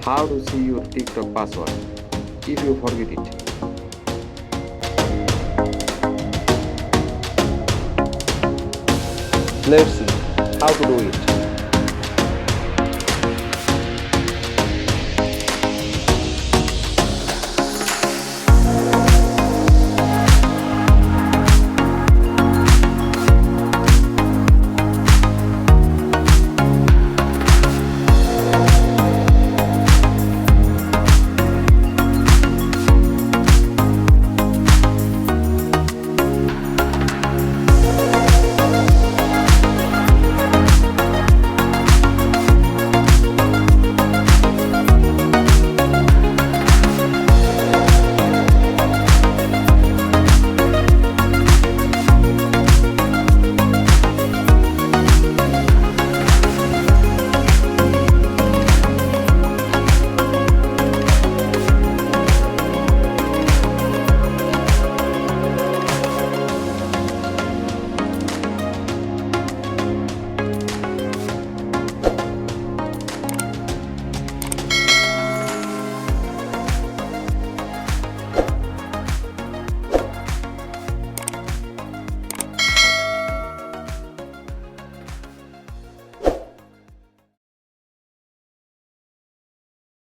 how to see your TikTok password if you forget it. Let's see how to do it.